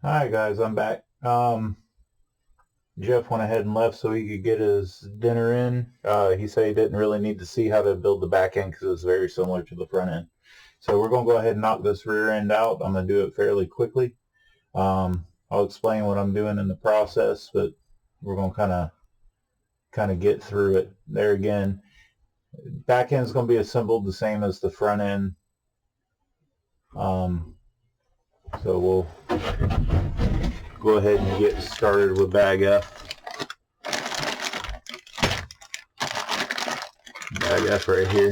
Hi guys, I'm back. Jeff went ahead and left so he could get his dinner in. He said he didn't really need to see how to build the back end because it's very similar to the front end. So we're going to go ahead and knock this rear end out. I'm going to do it fairly quickly. I'll explain what I'm doing in the process, but we're going to kind of get through it. There again, back end is going to be assembled the same as the front end. So we'll go ahead and get started with bag F. Bag F right here.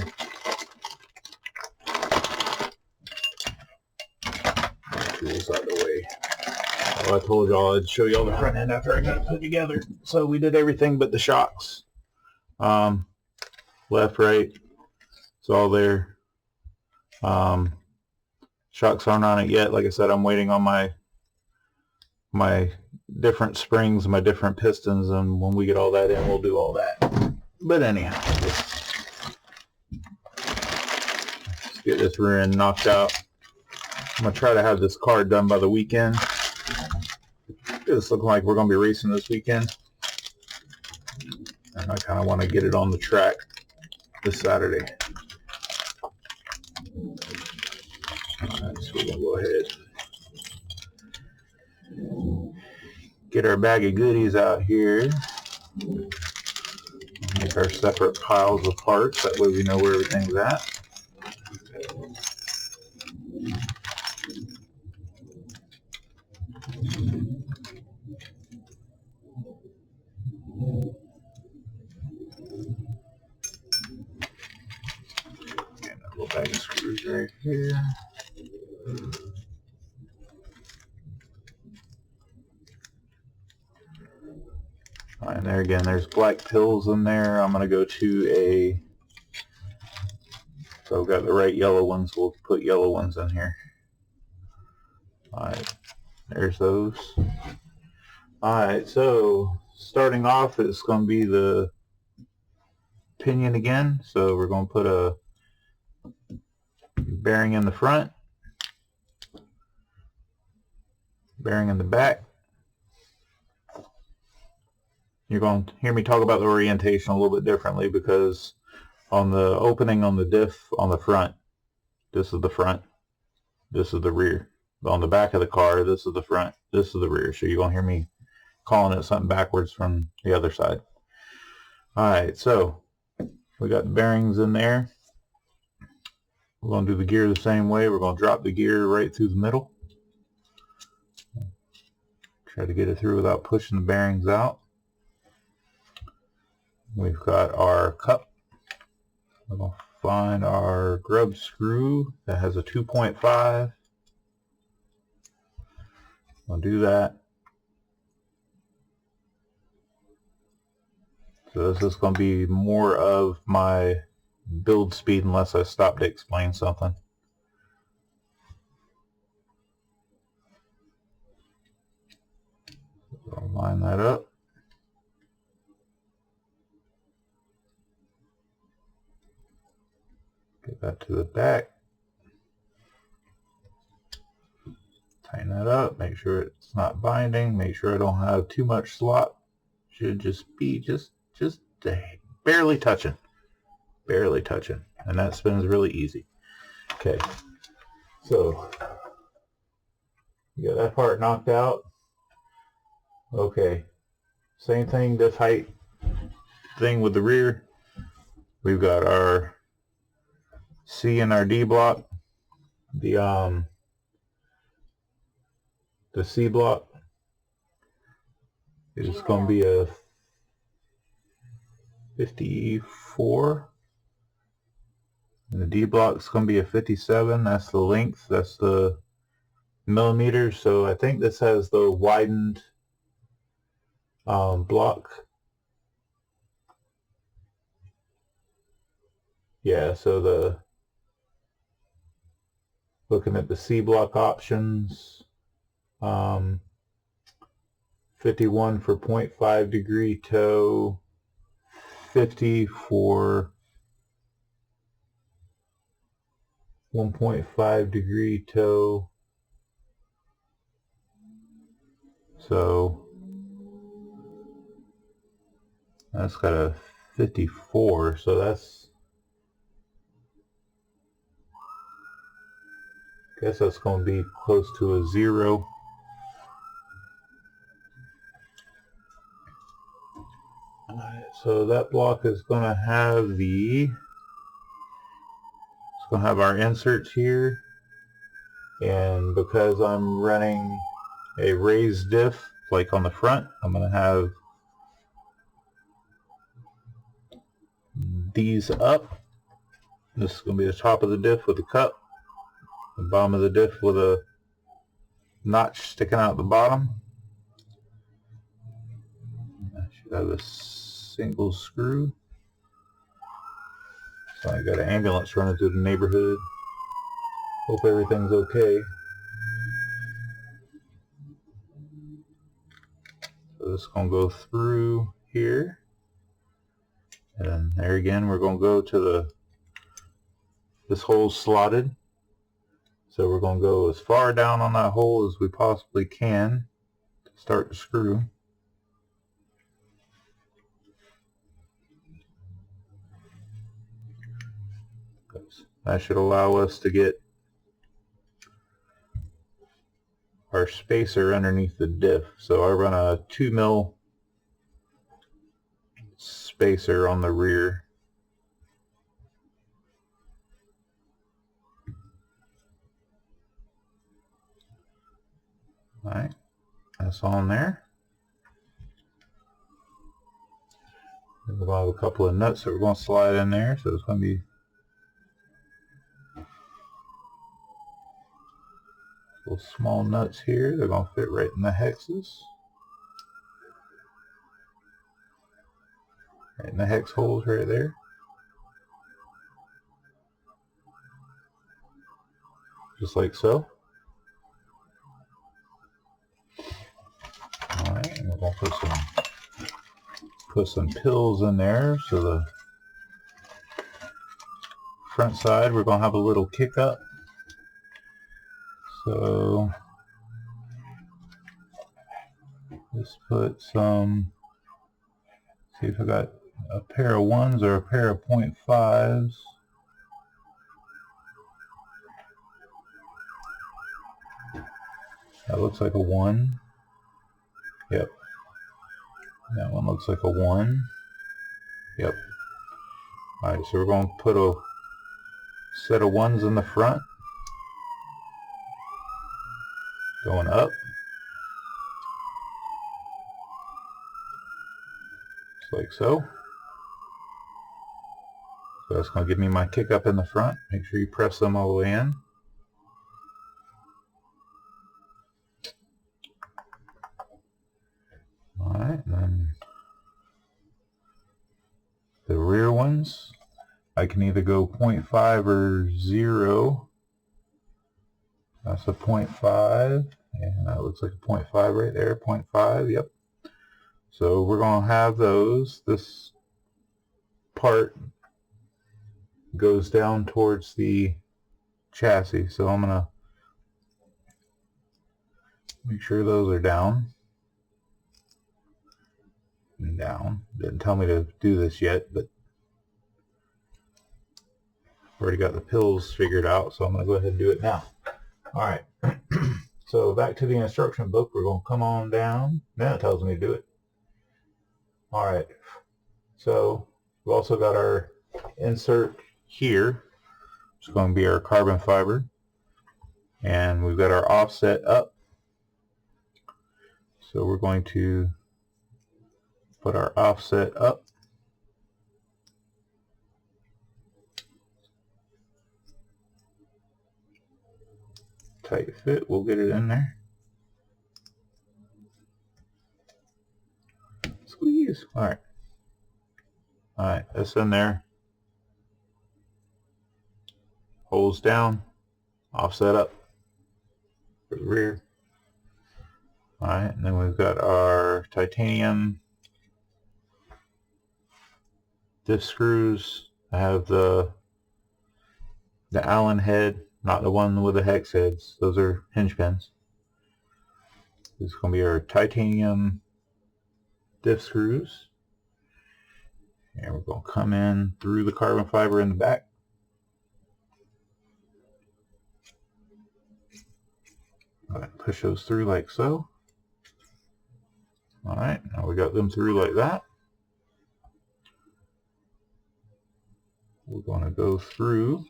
Tools out of the way. Well, I told y'all I'd show y'all the front end after I got it put together. So we did everything but the shocks. Left, right, it's all there. Shocks aren't on it yet. Like I said, I'm waiting on my different springs, my different pistons, and when we get all that in, we'll do all that. But anyhow, let's get this rear end knocked out. I'm going to try to have this car done by the weekend. It's looking like we're going to be racing this weekend. And I kind of want to get it on the track this Saturday. Alright, so we're going to go ahead. Get our bag of goodies out here. Make our separate piles of parts. That way we know where everything's at. And a little bag of screws right here. And there again, there's black pills in there. I'm going to go to a, so I've got the right yellow ones. We'll put yellow ones in here. Alright, there's those. Alright, so starting off, it's going to be the pinion again. So we're going to put a bearing in the front, bearing in the back. You're going to hear me talk about the orientation a little bit differently because on the opening on the diff on the front, this is the front, this is the rear. On the back of the car, this is the front, this is the rear. So you're going to hear me calling it something backwards from the other side. Alright, so we got the bearings in there. We're going to do the gear the same way. We're going to drop the gear right through the middle. Try to get it through without pushing the bearings out. We've got our cup. We're going to find our grub screw that has a 2.5. I'll do that. So this is going to be more of my build speed unless I stop to explain something. So I'll line that up. Get that to the back. Tighten that up. Make sure it's not binding. Make sure I don't have too much slop. Should just be just barely touching. Barely touching. And that spins really easy. Okay. So you got that part knocked out. Okay. Same thing, this height thing with the rear. We've got our C and our D block. The C block is going to be a 54, and the D block is going to be a 57. That's the length. That's the millimeters. So I think this has the widened block. Yeah. So looking at the C block options. 51 for 0.5 degree toe, 50 for 1.5 degree toe, So that's got a 54, so that's, guess that's going to be close to a 0. Alright, so that block is going to have it's going to have our inserts here, and because I'm running a raised diff like on the front, I'm going to have these up. This is going to be the top of the diff with a cup, the bottom of the diff with a notch sticking out the bottom. I should have a single screw. So I got an ambulance running through the neighborhood. Hope everything's okay. So this is going to go through here. And there again, we're going to go to this hole's slotted. So we're going to go as far down on that hole as we possibly can to start the screw. That should allow us to get our spacer underneath the diff. So I run a 2mm spacer on the rear. Alright, that's on there. We're going to have a couple of nuts that we're going to slide in there, so it's going to be little small nuts here. They're going to fit right in the hexes. Right in the hex holes right there. Just like so. Alright, and we're going to put some pills in there, so the front side we're going to have a little kick up. So let's put some, see if I got a pair of 1s or a pair of 0.5s. That looks like a 1. Yep. That one looks like a 1. Yep. Alright, so we're going to put a set of 1s in the front. Going up. Just like so. So that's going to give me my kick up in the front. Make sure you press them all the way in. Alright, and then the rear ones, I can either go 0.5 or 0. That's a 0.5, and that looks like a 0.5 right there, 0.5, yep. So we're going to have those. This part goes down towards the chassis, so I'm going to make sure those are down. And down. Didn't tell me to do this yet, but I've already got the pills figured out, so I'm going to go ahead and do it now. Alright, so back to the instruction book. We're going to come on down. Now it tells me to do it. Alright, so we've also got our insert here. It's going to be our carbon fiber. And we've got our offset up. So we're going to put our offset up. Tight fit, we'll get it in there. Squeeze. Alright. Alright, that's in there. Holes down. Offset up for the rear. Alright, and then we've got our titanium diff screws. I have the Allen head, not the one with the hex heads. Those are hinge pins. This is going to be our titanium diff screws. And we're going to come in through the carbon fiber in the back. Push those through like so. Alright, now we got them through like that. We're going to go through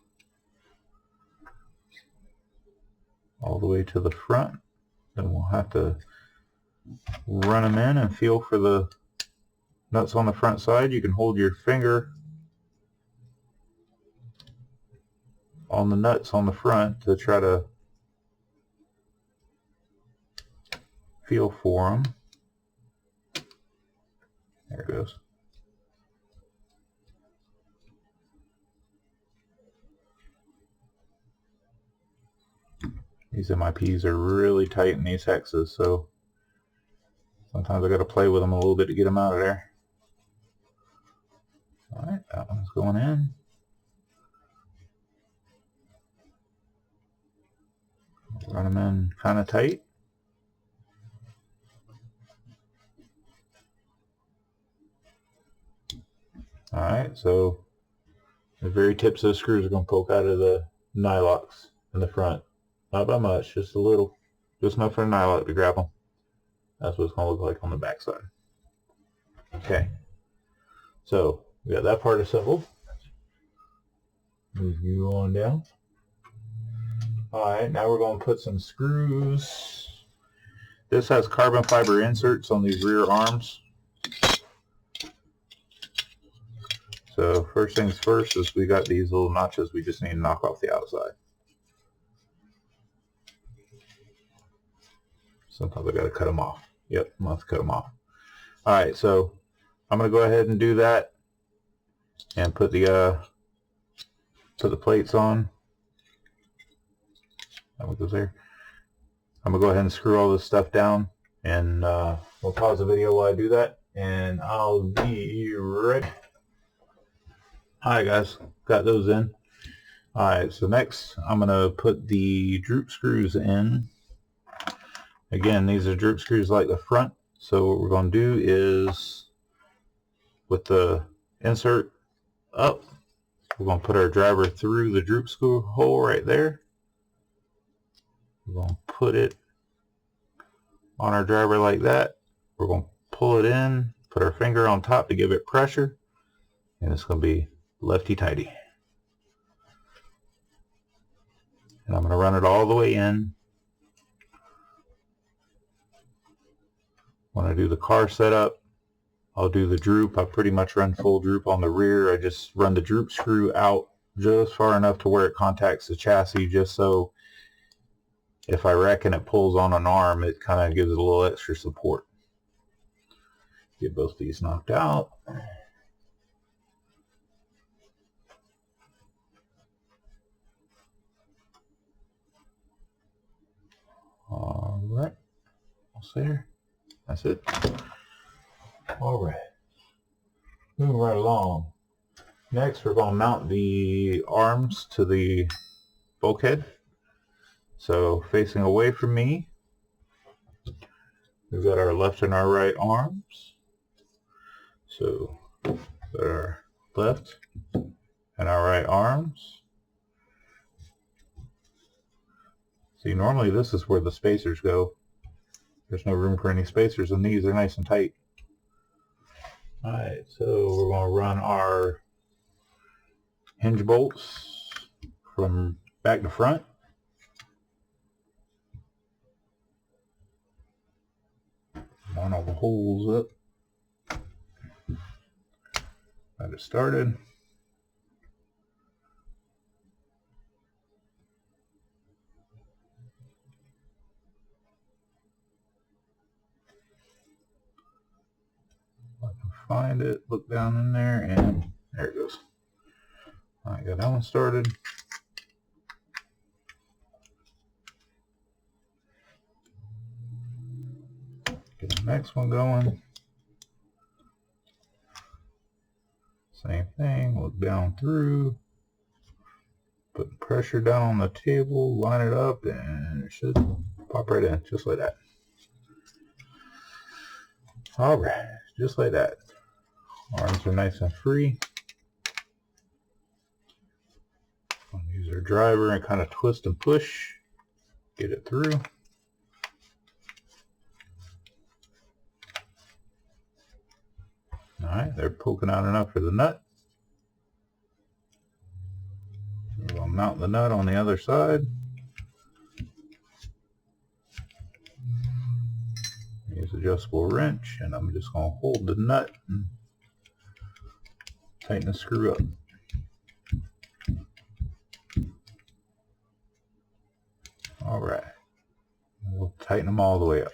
all the way to the front. Then we'll have to run them in and feel for the nuts on the front side. You can hold your finger on the nuts on the front to try to feel for them. There it goes. These MIPs are really tight in these hexes, so sometimes I got to play with them a little bit to get them out of there. Alright, that one's going in. Run them in kind of tight. Alright, so the very tips of the screws are going to poke out of the nylocks in the front. Not by much, just a little. Just enough for a nylock to grab them. That's what it's going to look like on the back side. Okay, so we got that part assembled. Move you on down. Alright, now we're going to put some screws. This has carbon fiber inserts on these rear arms. So first things first is we got these little notches we just need to knock off the outside. Sometimes I got to cut them off. Yep, I'm going to have to cut them off. Alright, so I'm going to go ahead and do that and put the plates on. That goes there. I'm going to go ahead and screw all this stuff down, and we'll pause the video while I do that, and I'll be ready. Alright guys, got those in. Alright, so next I'm going to put the droop screws in. Again, these are droop screws like the front, so what we're going to do is with the insert up, we're going to put our driver through the droop screw hole right there. We're going to put it on our driver like that. We're going to pull it in, put our finger on top to give it pressure, and it's going to be lefty-tighty. And I'm going to run it all the way in. When I do the car setup, I'll do the droop. I pretty much run full droop on the rear. I just run the droop screw out just far enough to where it contacts the chassis, just so if I wreck and it pulls on an arm, it kind of gives it a little extra support. Get both these knocked out. Alright, almost there. That's it. Alright, moving right along. Next, we're going to mount the arms to the bulkhead. So, facing away from me, we've got our left and our right arms. So, our left and our right arms. See, normally this is where the spacers go. There's no room for any spacers, and these are nice and tight. Alright, so we're going to run our hinge bolts from back to front. Line all the holes up. Got it started. If I can find it, look down in there, and there it goes. Alright, got that one started. Get the next one going. Same thing, look down through. Put pressure down on the table, line it up, and it should pop right in, just like that. Alright, just like that. Arms are nice and free. I'll use our driver and kind of twist and push, get it through. Alright, they're poking out enough for the nut. We'll mount the nut on the other side. Use adjustable wrench, and I'm just going to hold the nut and tighten the screw up. Alright, we'll tighten them all the way up.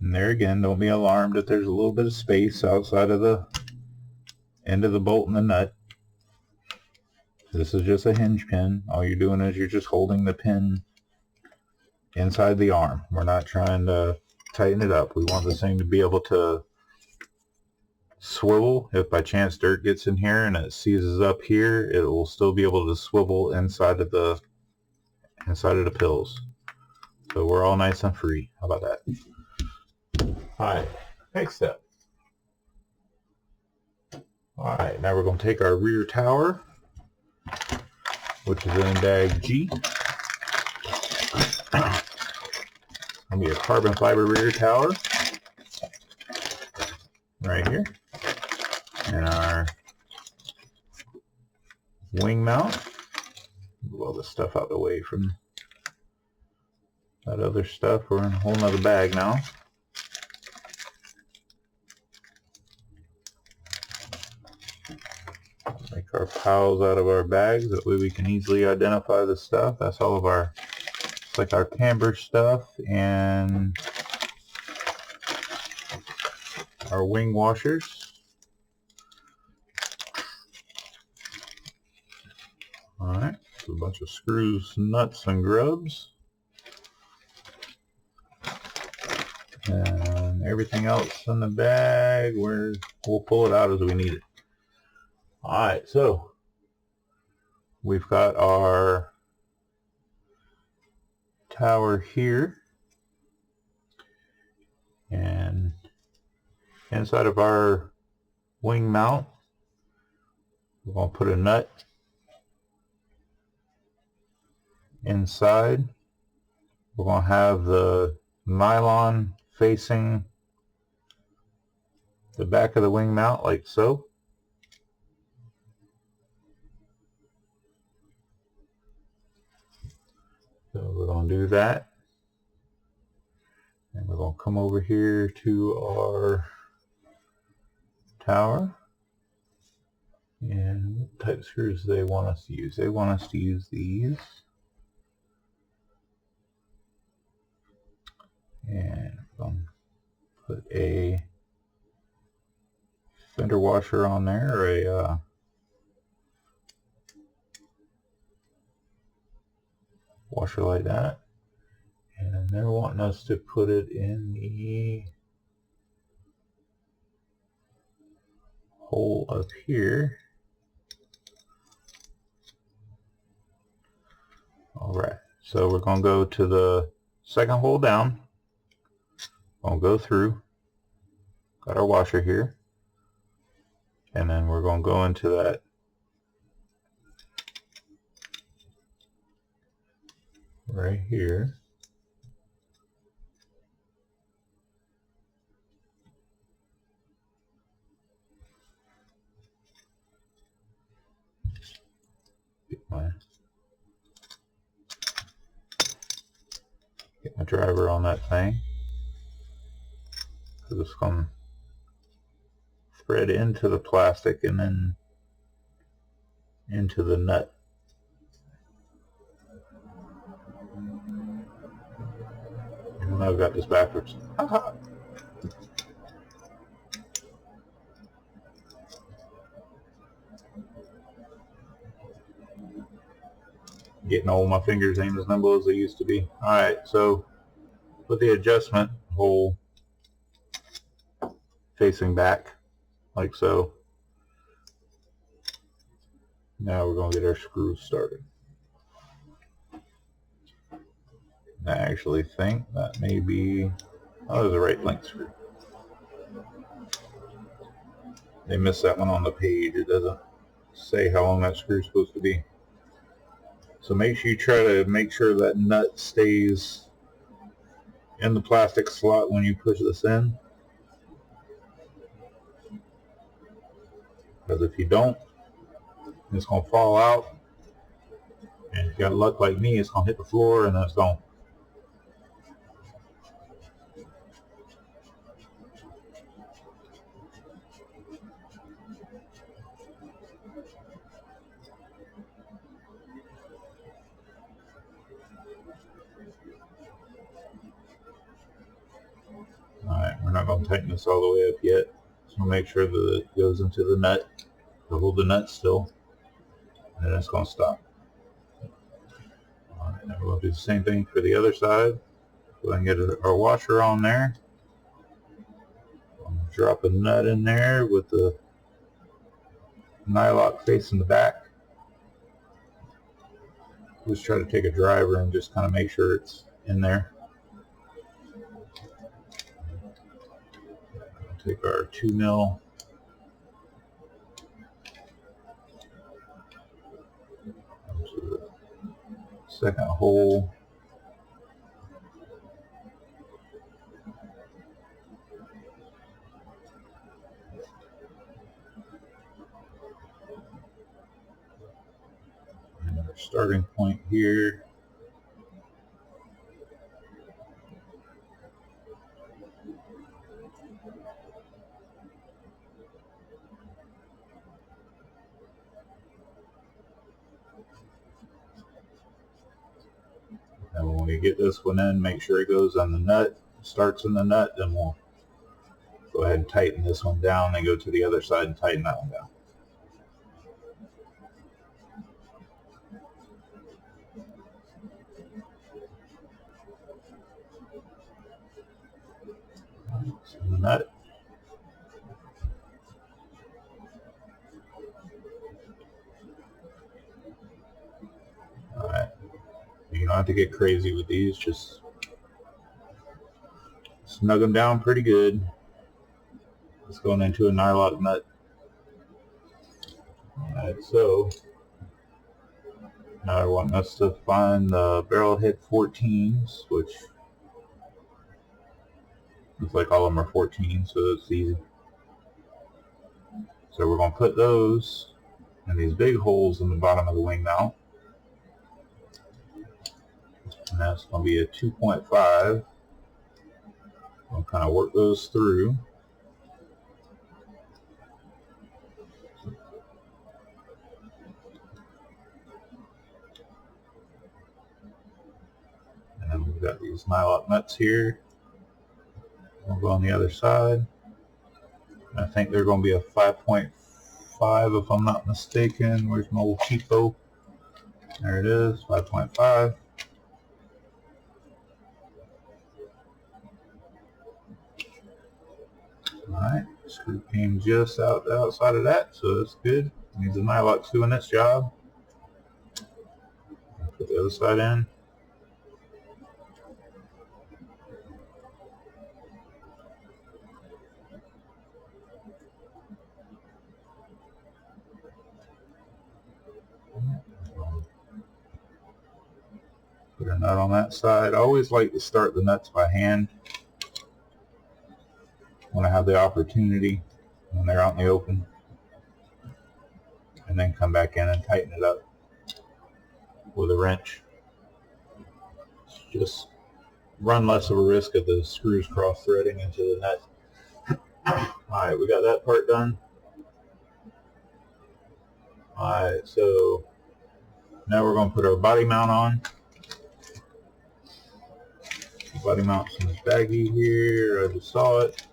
And there again, don't be alarmed if there's a little bit of space outside of the end of the bolt and the nut. This is just a hinge pin. All you're doing is you're just holding the pin inside the arm. We're not trying to tighten it up. We want this thing to be able to swivel. If by chance dirt gets in here and it seizes up here, it will still be able to swivel inside of the pills. So we're all nice and free. How about that? Alright, next step. Alright, now we're going to take our rear tower, which is in dag G. Going to be a carbon fiber rear tower right here. And our wing mount. Move all this stuff out of the way from that other stuff. We're in a whole nother bag now. Make our piles out of our bags. That way we can easily identify the stuff. That's all of our, it's like our camber stuff and our wing washers. Alright, so a bunch of screws, nuts, and grubs. And everything else in the bag, we'll pull it out as we need it. Alright, so we've got our tower here. And inside of our wing mount, we're going to put a nut inside. We're going to have the nylon facing the back of the wing mount like so. So we're going to do that. And we're going to come over here to our tower. And what type of screws do they want us to use? They want us to use these. And I'm going to put a fender washer on there, or a washer like that. And they're wanting us to put it in the hole up here. Alright, so we're going to go to the second hole down. We'll go through. Got our washer here. And then we're going to go into that right here. Get my driver on that thing. So it's going to thread into the plastic and then into the nut. And I've got this backwards. Getting all my fingers ain't as nimble as they used to be. Alright, so put the adjustment hole facing back like so. Now we're going to get our screws started. I actually think that may be, oh, there's a right length screw. They missed that one on the page. It doesn't say how long that screw is supposed to be. So make sure you try to make sure that nut stays in the plastic slot when you push this in. Because if you don't, it's going to fall out. And if you got luck like me, it's going to hit the floor and then it's gone. Alright, we're not going to tighten this all the way up yet. So make sure that it goes into the nut to hold the nut still. And then it's going to stop. Alright, now we'll do the same thing for the other side. Go ahead and get our washer on there. Drop a nut in there with the nylock facing the back. Just try to take a driver and just kind of make sure it's in there. Take our 2mm. To the second hole. And our starting point here. And when we get this one in, make sure it goes on the nut, starts in the nut, then we'll go ahead and tighten this one down and go to the other side and tighten that one down. So the nut. Alright. You don't have to get crazy with these, just snug them down pretty good. It's going into a nylock nut. Alright, so now I want us to find the barrel head 14s, which looks like all of them are 14, so it's easy. So we're going to put those in these big holes in the bottom of the wing mount. And that's going to be a 2.5. I'll kind of work those through. And then we've got these nylock nuts here. We'll go on the other side. I think they're going to be a 5.5 if I'm not mistaken. Where's my old cheapo? There it is, 5.5. Alright, screw came just outside of that, so that's good. Means the nylock's doing its job. Put the other side in. Put a nut on that side. I always like to start the nuts by hand when I have the opportunity, when they're out in the open, and then come back in and tighten it up with a wrench. Just run less of a risk of the screws cross-threading into the nut. Alright, we got that part done. Alright, so now we're going to put our body mount on. The body mount's in this baggie here. I just saw it.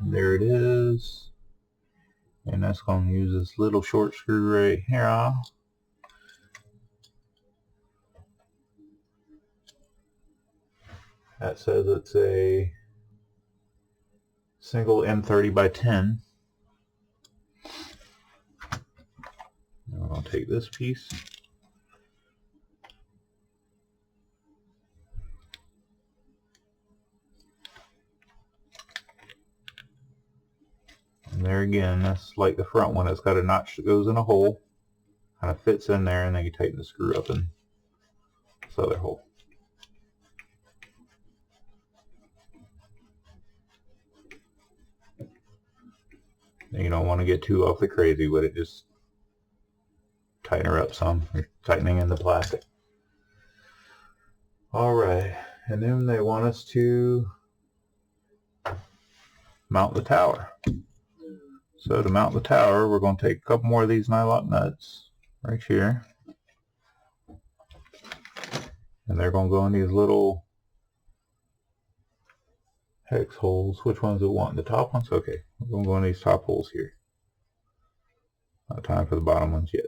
There it is. And that's going to use this little short screw right here. That says it's a single M30 by 10. Now we're going to take this piece. there again, that's like the front one. It's got a notch that goes in a hole, kind of fits in there, and then you tighten the screw up in this other hole. You don't want to get too off the crazy with it, just tighten her up some. You're tightening in the plastic. Alright, and then they want us to mount the tower. So to mount the tower, we're going to take a couple more of these nylock nuts right here. And they're going to go in these little hex holes. Which ones do we want? The top ones? Okay, we're going to go in these top holes here. Not time for the bottom ones yet.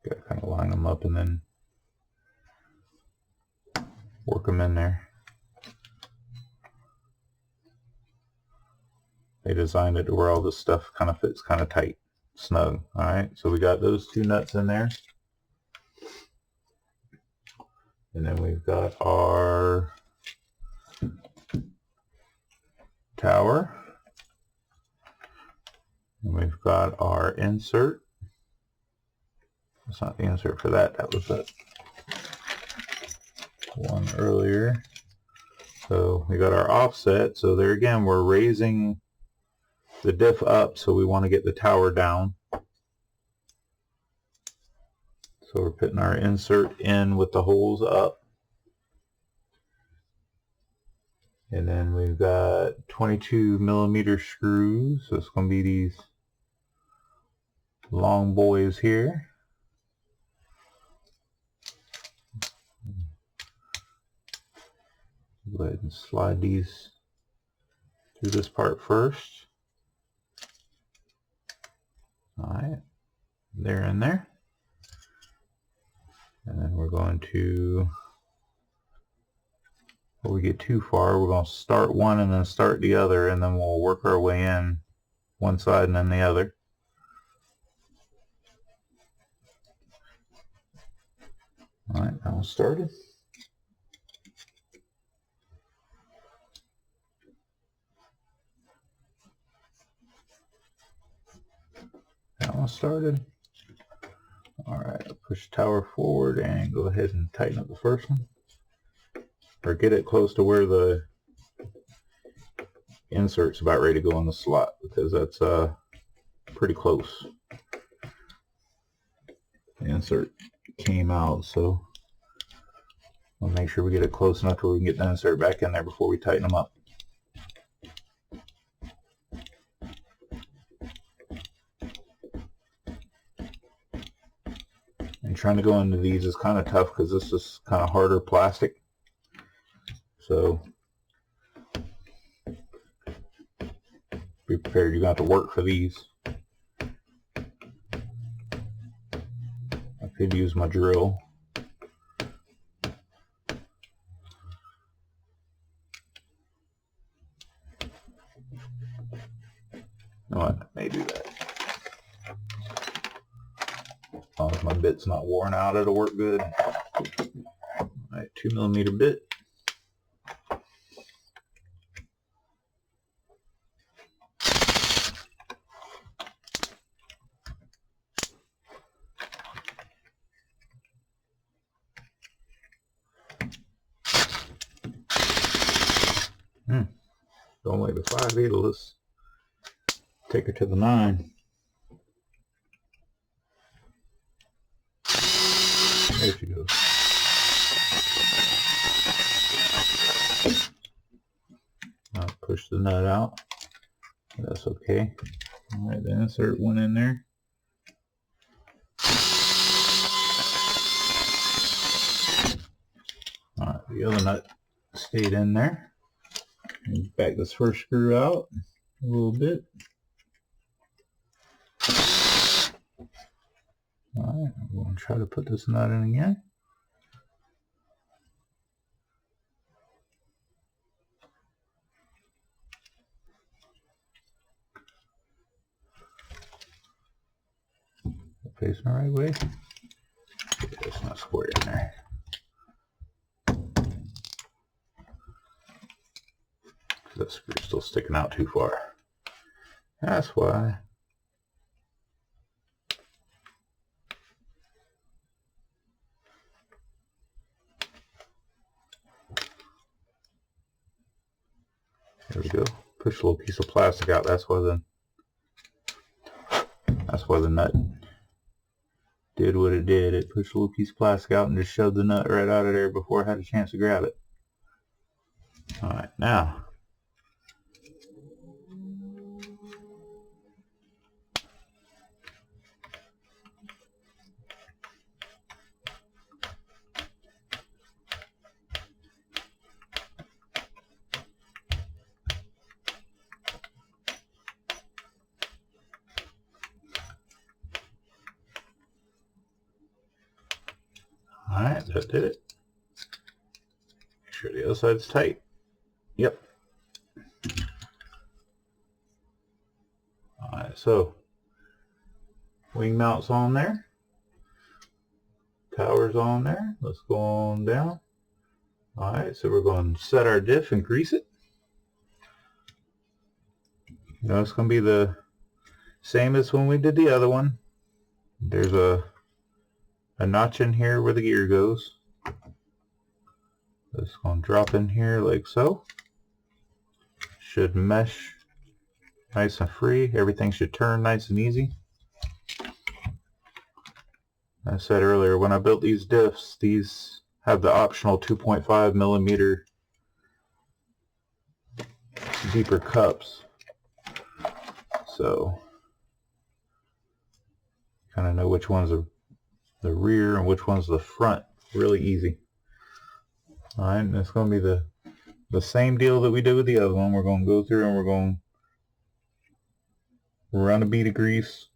Got to kind of line them up and then work them in there. They designed it to where all this stuff kind of fits kind of tight, snug. Alright, so we got those two nuts in there. And then we've got our tower. And we've got our insert. That's not the insert for that. That was that one earlier. So we got our offset. So there again, we're raising the diff up, so we want to get the tower down. So we're putting our insert in with the holes up. And then we've got 22mm screws. So it's going to be these long boys here. Go ahead and slide these through this part first. Alright, they're in there. And then we're going to, before we get too far, we're going to start one and then start the other, and then we'll work our way in one side and then the other. Alright, now started. That one started. Alright, I'll push the tower forward and go ahead and tighten up the first one. Or get it close to where the insert's about ready to go in the slot, because that's pretty close. The insert came out, so we'll make sure we get it close enough where we can get the insert back in there before we tighten them up. And trying to go into these is kind of tough because this is kind of harder plastic. So be prepared, you're going to have to work for these. I could use my drill. No, I may do that. As long as my bit's not worn out, it'll work good. Alright, 2mm bit. Don't like the 5/8, let's take her to the 9. There she goes. I'll push the nut out. That's okay. Alright, the insert went in there. Alright, the other nut stayed in there. And back this first screw out a little bit. Alright, I'm going to try to put this nut in again. Facing the right way. Get this nut square in there. That screw's still sticking out too far. That's why. There we go. Push a little piece of plastic out. That's why the nut did what it did. It pushed a little piece of plastic out and just shoved the nut right out of there before I had a chance to grab it. Alright, now alright, that did it. Make sure the other side's tight. Yep. Alright, so wing mounts on there. Tower's on there. Let's go on down. Alright, so we're going to set our diff and grease it. You know, it's going to be the same as when we did the other one. There's a notch in here where the gear goes. It's going to drop in here like so. Should mesh nice and free. Everything should turn nice and easy. I said earlier, when I built these diffs, these have the optional 2.5 millimeter deeper cups. So kind of know which ones are the rear and which one's the front. Really easy. Alright, and it's going to be the same deal that we did with the other one. We're going to go through and we're going to run a bead of grease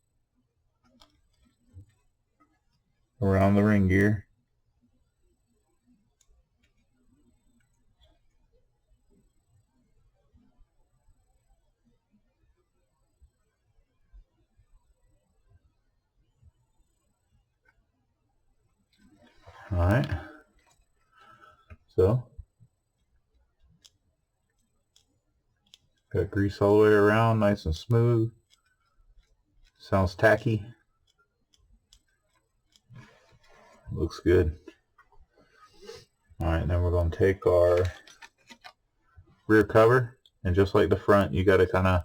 around the ring gear. Alright, so got grease all the way around, nice and smooth. Sounds tacky. Looks good. Alright, then we're going to take our rear cover, and just like the front, you got to kind of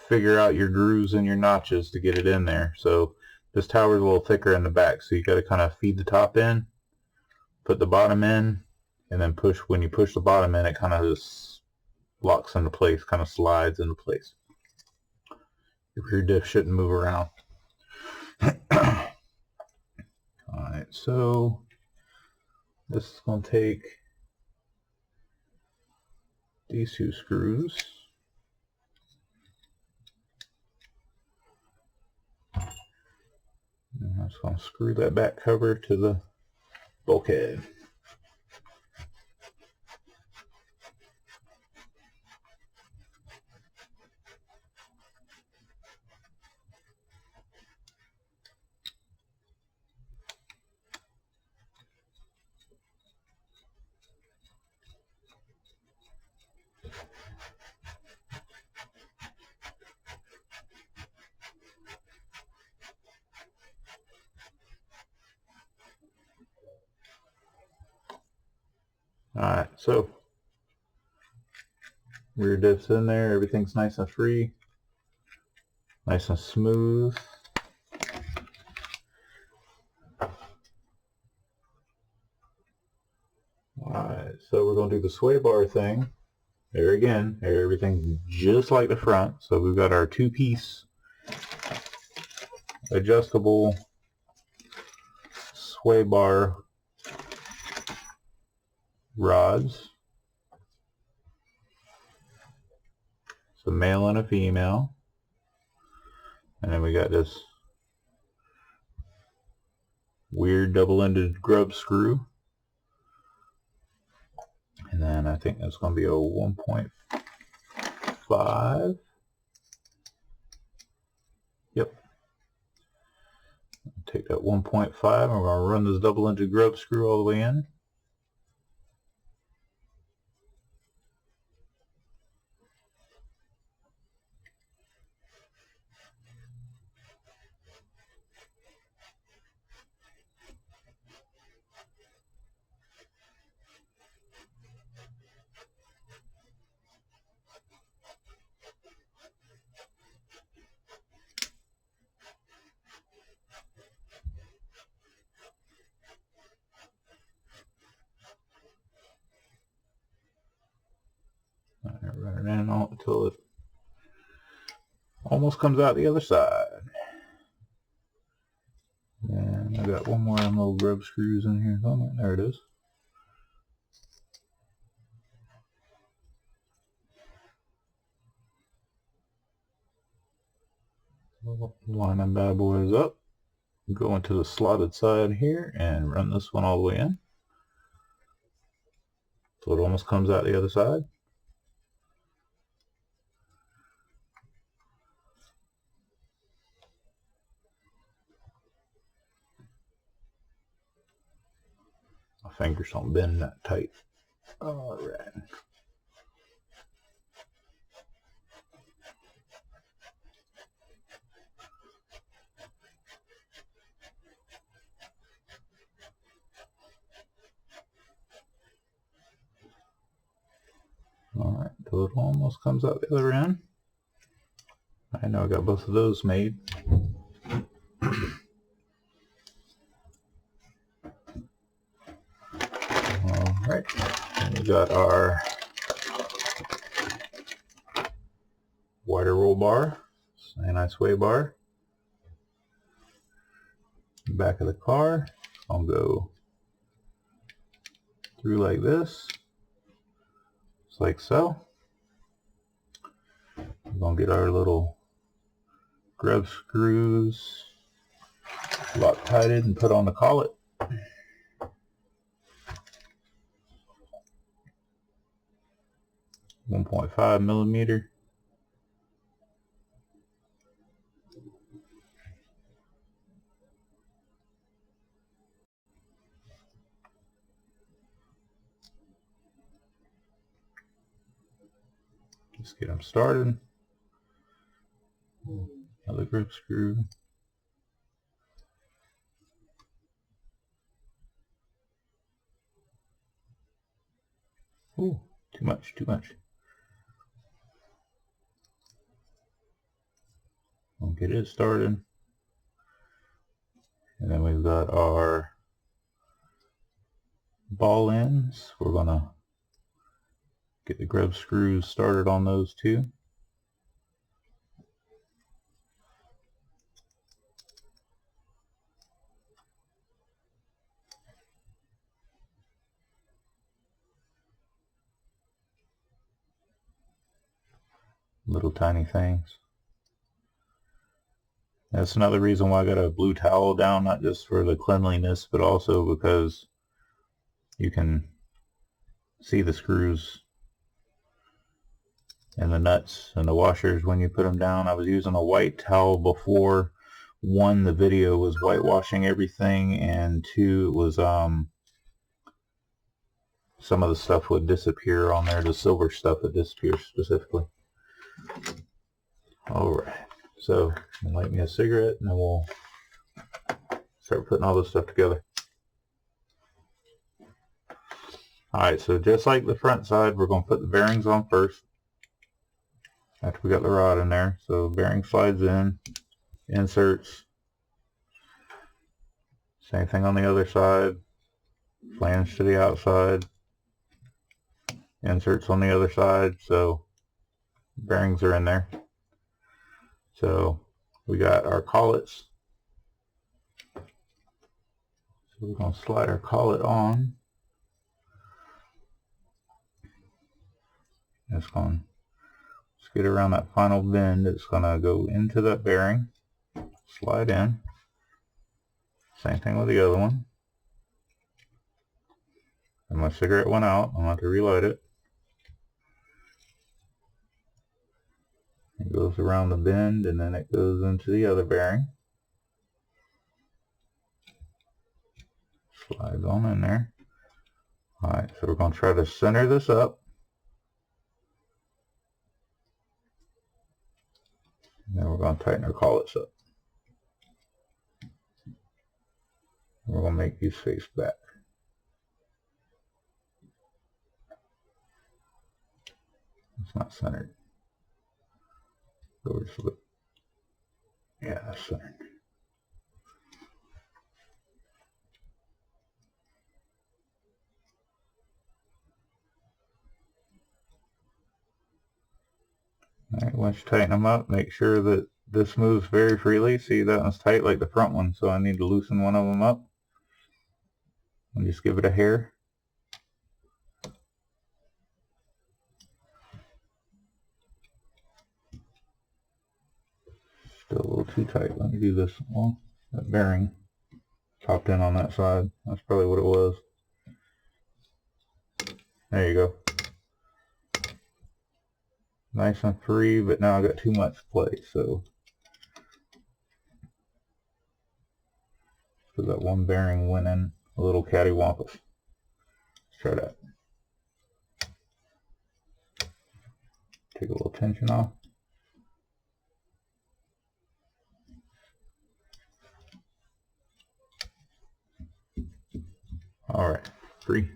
figure out your grooves and your notches to get it in there. So this tower's a little thicker in the back, so you got to kind of feed the top in, put the bottom in, and then push. When you push the bottom in, it kind of just locks into place, kind of slides into place. Your rear diff shouldn't move around. Alright, so this is going to take these two screws. And I'm just going to screw that back cover to the bulkhead. Alright, so rear diff's in there, everything's nice and free, nice and smooth. Alright, so we're going to do the sway bar thing. There again, everything's just like the front. So we've got our two-piece adjustable sway bar rods. It's a male and a female. And then we got this weird double-ended grub screw. And then I think that's going to be a 1.5. Yep. Take that 1.5 and we're going to run this double-ended grub screw all the way in. Run it in until it almost comes out the other side. And I got one more of them little grub screws in here somewhere. There it is. Line them bad boys up. Go into the slotted side here and run this one all the way in. So it almost comes out the other side. My fingers don't bend that tight. Alright. Alright, till it almost comes out the other end. I know I got both of those made. Alright, and we got our wider roll bar, anti-sway bar. Back of the car, I'll go through like this, just like so. We're going to get our little grub screws Loctited and put on the collet. 1.5 millimeter. Just get them started. Another grip screw. Ooh, too much, too much. We'll get it started. And then we've got our ball ends. We're gonna get the grub screws started on those too. Little tiny things. That's another reason why I got a blue towel down, not just for the cleanliness, but also because you can see the screws and the nuts and the washers when you put them down. I was using a white towel before. One, the video was whitewashing everything, and two, it was some of the stuff would disappear on there, the silver stuff would disappear specifically. Alright, so light me a cigarette and then we'll start putting all this stuff together. Alright, so just like the front side, we're going to put the bearings on first after we got the rod in there. So bearing slides in, inserts, same thing on the other side, flange to the outside, inserts on the other side, so bearings are in there. So we got our collets. So we're going to slide our collet on. It's going to get around that final bend. It's going to go into that bearing, slide in. Same thing with the other one. And my cigarette went out. I'm going to have to relight it. It goes around the bend and then it goes into the other bearing. Slides on in there. Alright, so we're going to try to center this up. And then we're going to tighten our collets up. We're going to make these face back. It's not centered. Go just look. Yeah, that's centered. Alright, once you tighten them up, make sure that this moves very freely. See, that one's tight like the front one, so I need to loosen one of them up. And just give it a hair. Still a little too tight. Let me do this. Well, that bearing popped in on that side. That's probably what it was. There you go. Nice and free, but now I got too much play, so that one bearing went in a little cattywampus. Let's try that. Take a little tension off. All right, free.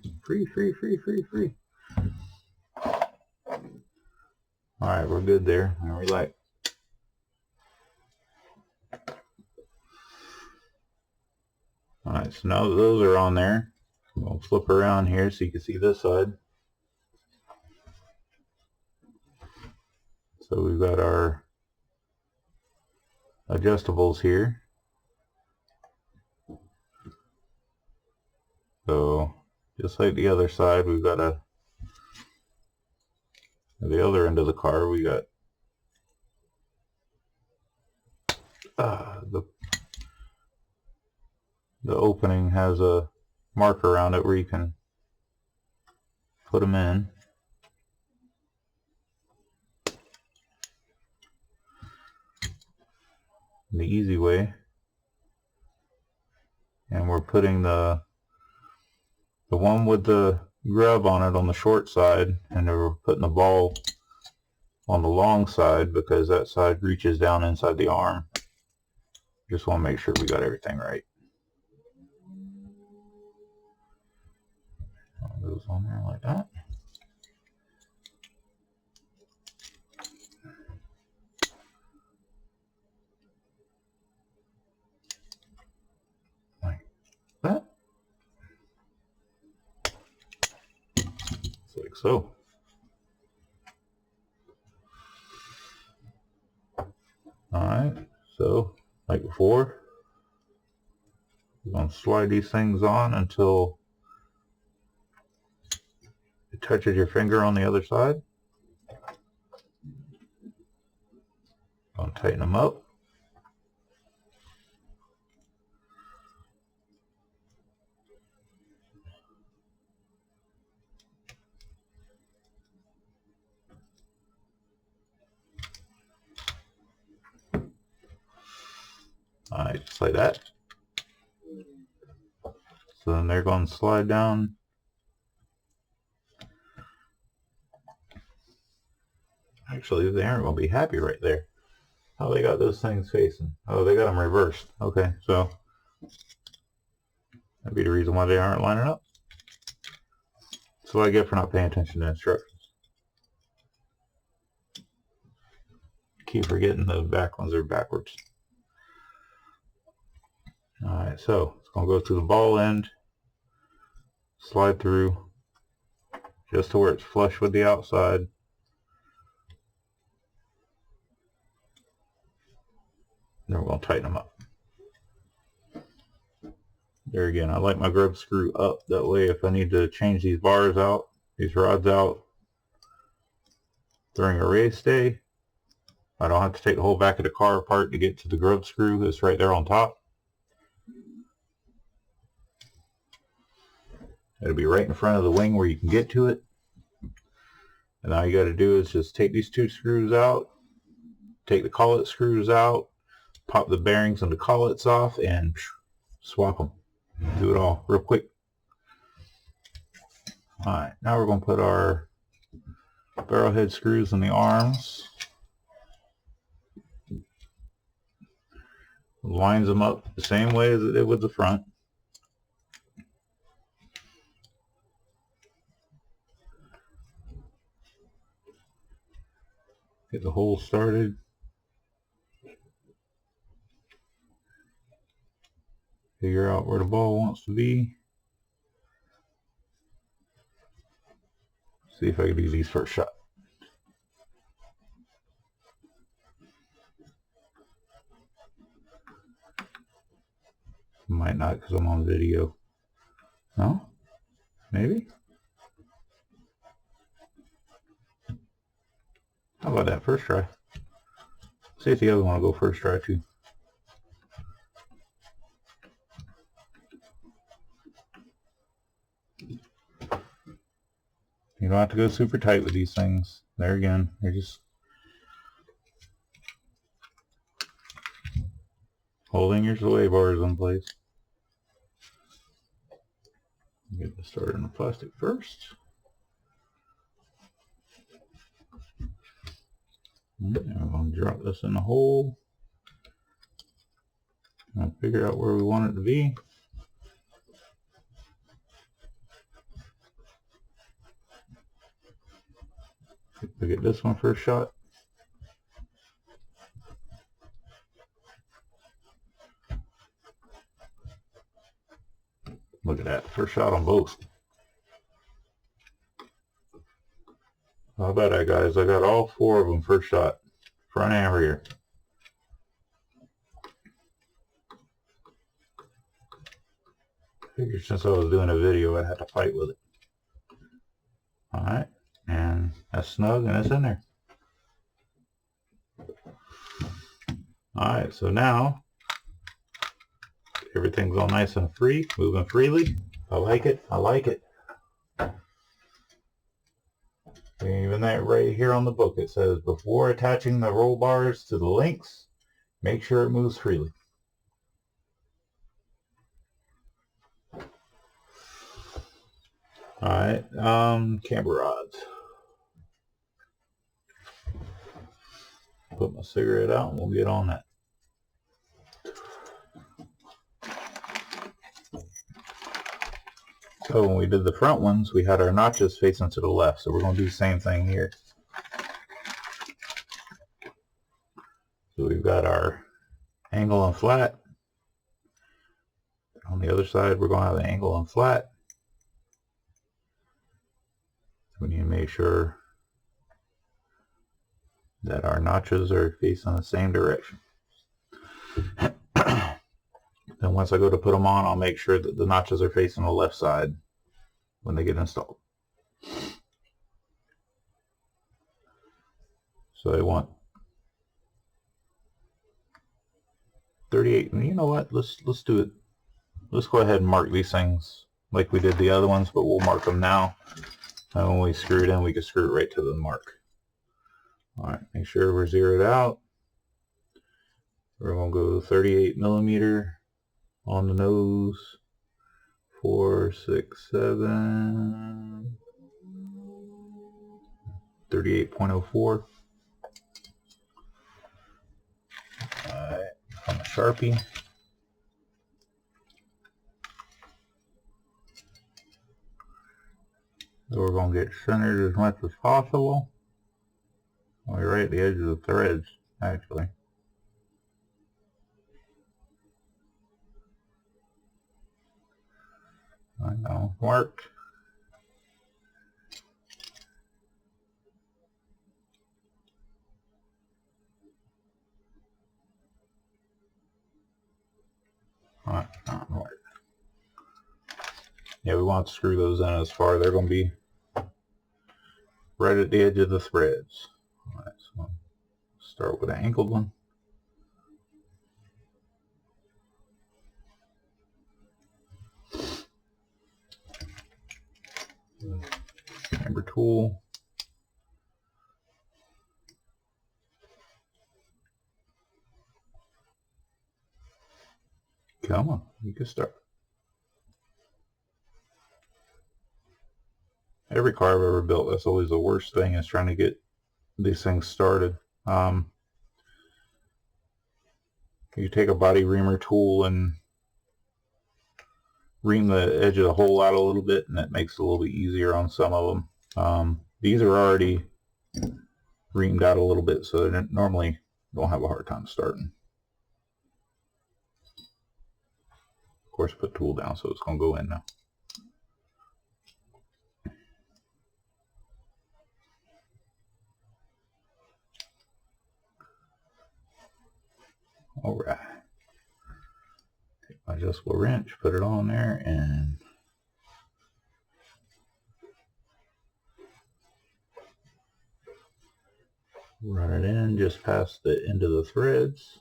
All right, we're good there. Now relax. All right, so now that those are on there, we'll flip around here so you can see this side. So we've got our adjustables here. So just like the other side, we've got at the other end of the car, we got the opening has a mark around it where you can put them in. The easy way. And we're putting the one with the grub on it on the short side, and then we're putting the ball on the long side because that side reaches down inside the arm. Just want to make sure we got everything right. Goes on there like that. Like that. Like so. Alright, so like before, we're going to slide these things on until it touches your finger on the other side. Going to tighten them up. Alright, just like that. So then they're going to slide down. Actually, they aren't going to be happy right there. How they got those things facing? Oh, they got them reversed. Okay, so that'd be the reason why they aren't lining up. That's what I get for not paying attention to instructions. Keep forgetting the back ones are backwards. Alright, so it's going to go to the ball end, slide through just to where it's flush with the outside. Then we're going to tighten them up. There again, I like my grub screw up. That way if I need to change these bars out, these rods out during a race day, I don't have to take the whole back of the car apart to get to the grub screw. It's right there on top. It'll be right in front of the wing where you can get to it. And all you got to do is just take these two screws out, take the collet screws out, pop the bearings and the collets off, and swap them. Do it all real quick. Alright, now we're going to put our barrel head screws in the arms. Lines them up the same way as it did with the front. Get the hole started. Figure out where the ball wants to be. See if I can do these first shot. Might not because I'm on video. No? Maybe? How about that first try? See if the other one will go first try too. You don't have to go super tight with these things. There again, you're just holding your sway bars in place. Get this started in the plastic first. And we're going to drop this in the hole. And figure out where we want it to be. We get this one first shot. Look at that, first shot on both. How about that, guys? I got all 4 of them first shot, front and rear. Figured since I was doing a video, I had to fight with it. All right, and that's snug and it's in there. All right, so now everything's all nice and free, moving freely. I like it. I like it. Even that right here on the book, it says, before attaching the roll bars to the links, make sure it moves freely. All right, camber rods. Put my cigarette out and we'll get on that. So when we did the front ones, we had our notches facing to the left. So we're going to do the same thing here. So we've got our angle and flat. On the other side, we're going to have the angle and flat. So we need to make sure that our notches are facing the same direction. Then once I go to put them on, I'll make sure that the notches are facing the left side when they get installed. So I want 38, and you know what? Let's do it. Let's go ahead and mark these things like we did the other ones, but we'll mark them now. And when we screw it in, we can screw it right to the mark. All right, make sure we're zeroed out. We're going to go 38 millimeter on the nose, 4, 6, 7, 38.04. Alright, on the Sharpie. So we're going to get centered as much as possible. Right at the edge of the threads, actually. I know, worked. Not work. Yeah, we want to screw those in as far. They're going to be right at the edge of the threads. All right, so start with an angled one. Camber tool. Come on, you can start. Every car I've ever built, that's always the worst thing, is trying to get these things started. You take a body reamer tool and ream the edge of the hole out a little bit, and that makes it a little bit easier on some of them. These are already reamed out a little bit, so they normally don't have a hard time starting. Of course, put tool down, so it's going to go in now. All right. Take my adjustable wrench, put it on there, and run it in just past the end of the threads.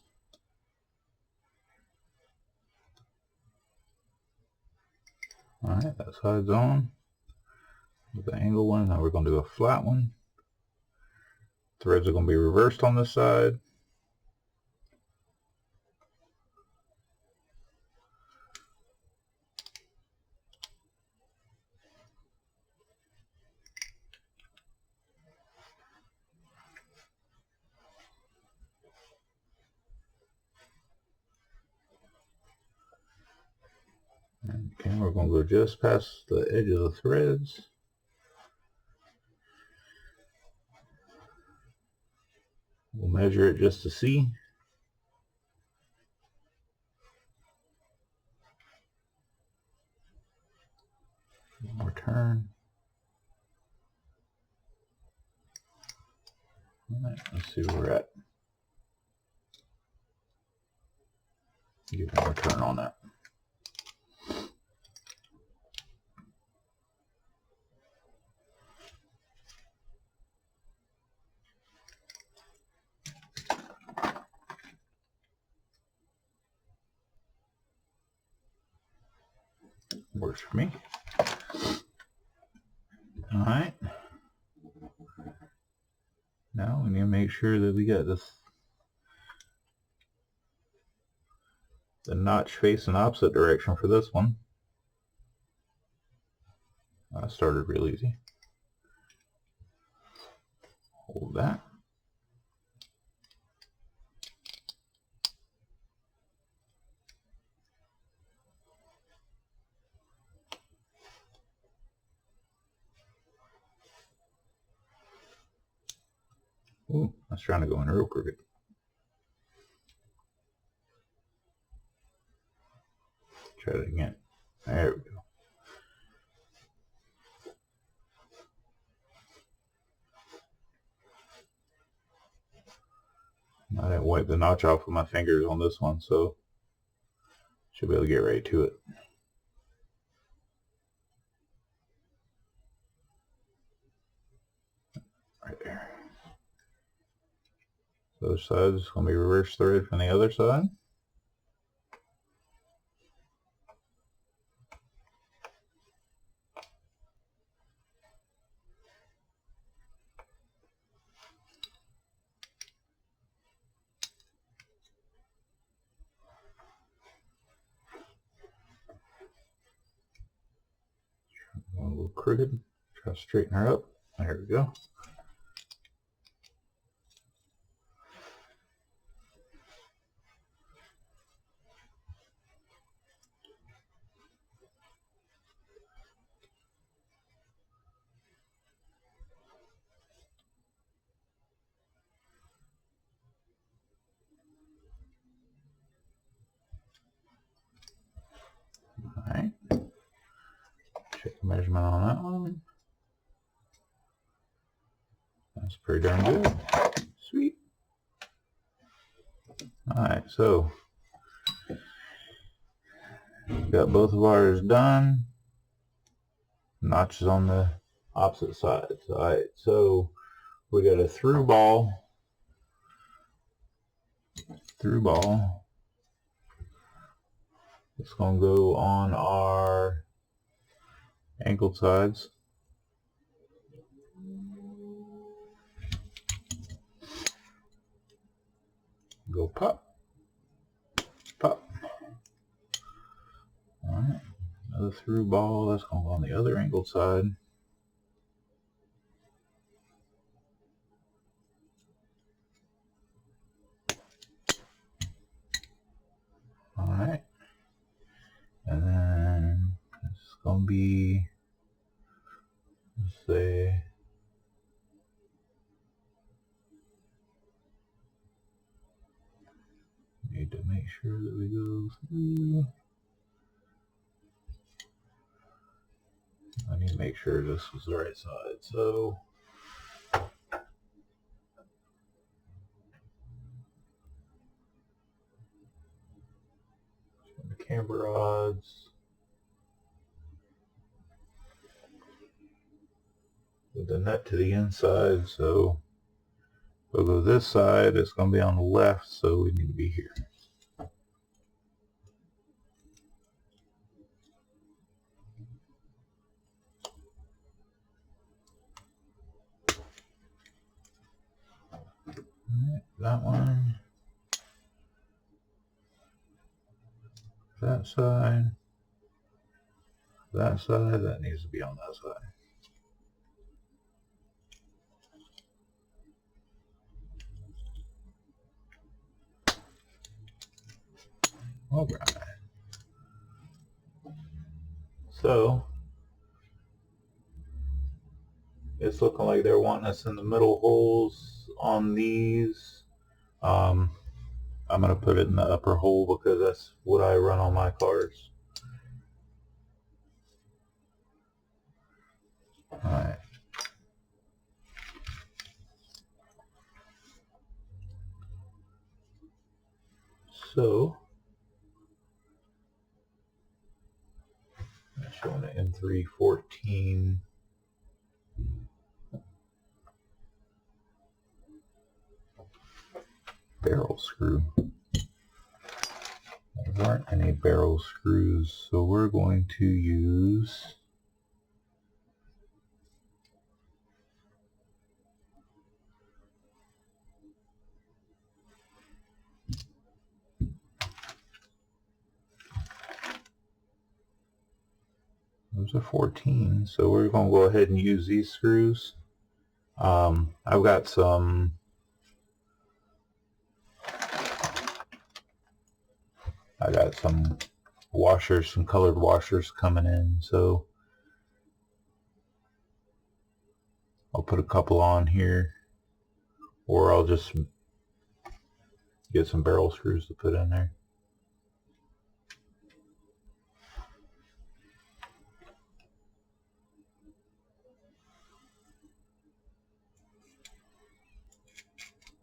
Alright, that side's on with the angle one. Now we're going to do a flat one. Threads are going to be reversed on this side. Okay, we're going to go just past the edge of the threads. We'll measure it just to see. One more turn. All right, let's see where we're at. Give one more turn on that. Works for me. All right. Now we need to make sure that we got the notch facing opposite direction for this one. That started real easy. Hold that. Ooh, I was trying to go in real crooked. Try it again. There we go. I didn't wipe the notch off with my fingers on this one, so should be able to get right to it. Right there. So this side is going to be reverse thread from the other side. A little crooked. Try to straighten her up. There we go. Alright. Check the measurement on that one. That's pretty darn good. Sweet. Alright, so got both of ours done. Notches on the opposite sides. Alright, so we got a through ball. It's going to go on our angled sides. Go pop, pop. Alright, another through ball. That's going to go on the other angled side. Alright, and then it's going to be, let's say, need to make sure that we go through. I need to make sure this was the right side. So the camber rods with the nut to the inside, so we'll go this side. It's going to be on the left, so we need to be here. Alright, that one, that side, that needs to be on that side. Alright. So it's looking like they're wanting us in the middle holes on these. I'm going to put it in the upper hole because that's what I run on my cars. Alright. So I'm showing an M314 barrel screw. There weren't any barrel screws, so we're going to use those are 14, so we're going to go ahead and use these screws. I've got some washers, some colored washers coming in, so I'll put a couple on here, or I'll just get some barrel screws to put in there.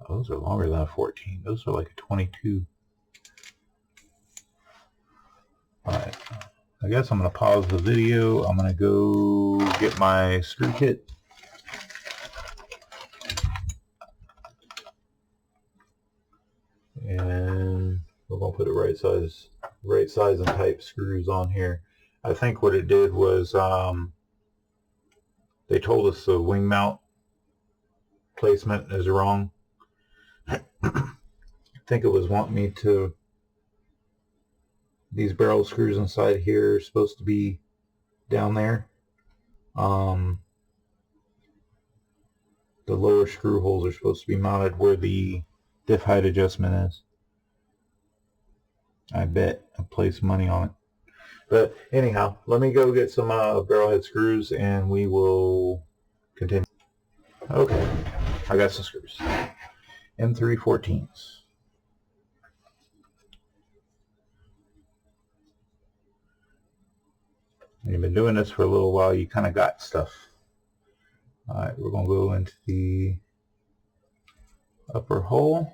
Oh, those are longer than a 14. Those are like a 22. Alright, I guess I'm going to pause the video. I'm going to go get my screw kit. And we're going to put the right size and type screws on here. I think what it did was they told us the wing mount placement is wrong. I think it was wanting me to, these barrel screws inside here are supposed to be down there. The lower screw holes are supposed to be mounted where the diff height adjustment is. I bet I placed money on it. But anyhow, let me go get some barrel head screws and we will continue. Okay, I got some screws. M314s. You've been doing this for a little while, you kind of got stuff. Alright, we're going to go into the upper hole.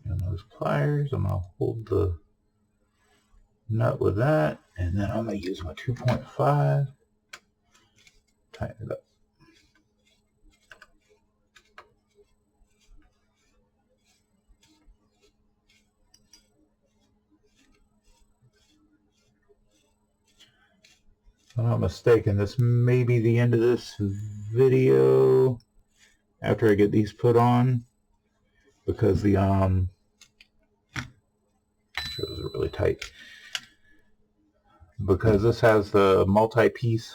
And those pliers, I'm going to hold the nut with that, and then I'm going to use my 2.5, tighten it up. If I'm not mistaken, this may be the end of this video after I get these put on, because the those are really tight. Because this has the multi-piece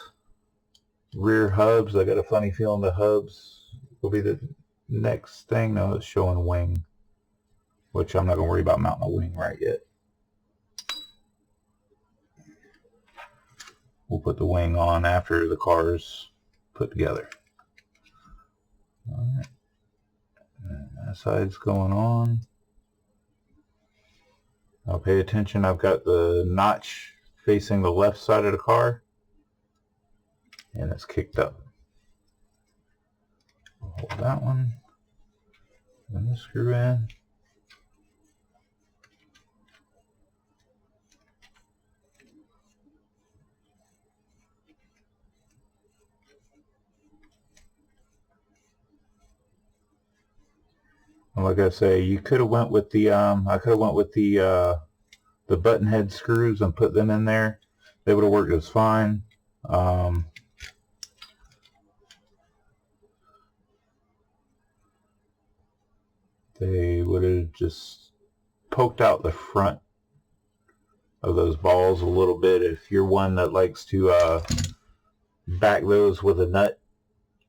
rear hubs, I got a funny feeling the hubs will be the next thing. No, it's showing wing, which I'm not going to worry about mounting a wing right yet. We'll put the wing on after the car's put together. Alright, that side's going on. Now pay attention, I've got the notch facing the left side of the car, and it's kicked up. Hold that one, and the screw in. And like I say, you could have went with the I could have went with the button head screws and put them in there. They would have worked just fine. They would have just poked out the front of those balls a little bit. If you're one that likes to back those with a nut,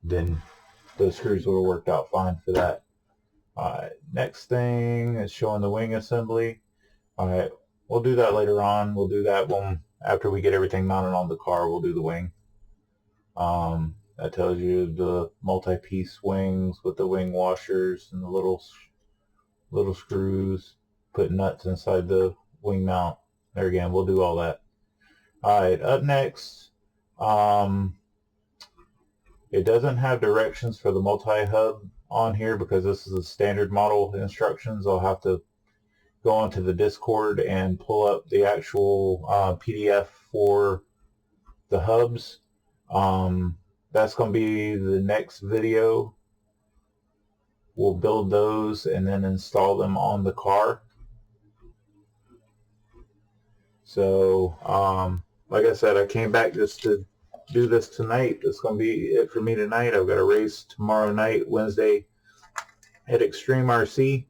then those screws would have worked out fine for that. Alright, next thing is showing the wing assembly. Alright, we'll do that later on. We'll do that after we get everything mounted on the car. We'll do the wing. That tells you the multi-piece wings with the wing washers and the little screws. Put nuts inside the wing mount. There again, we'll do all that. Alright, up next, it doesn't have directions for the multi-hub on here because this is the standard model instructions. I'll have to go onto the Discord and pull up the actual PDF for the hubs. That's going to be the next video. We'll build those and then install them on the car. So, like I said, I came back just to do this tonight. That's going to be it for me tonight. I've got a race tomorrow night, Wednesday, at Extreme RC.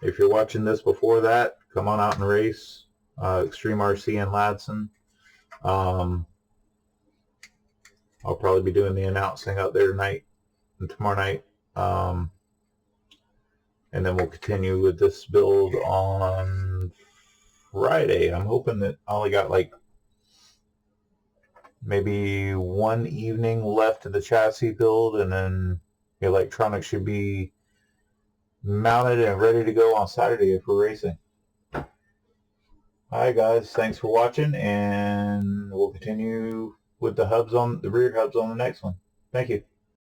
If you're watching this before that, come on out and race. Extreme RC in Ladson. I'll probably be doing the announcing out there tonight and tomorrow night. And then we'll continue with this build on Friday. I'm hoping that I only got like maybe one evening left of the chassis build, and then the electronics should be mounted and ready to go on Saturday if we're racing. Alright guys, thanks for watching, and we'll continue with the hubs on the rear hubs on the next one. Thank you.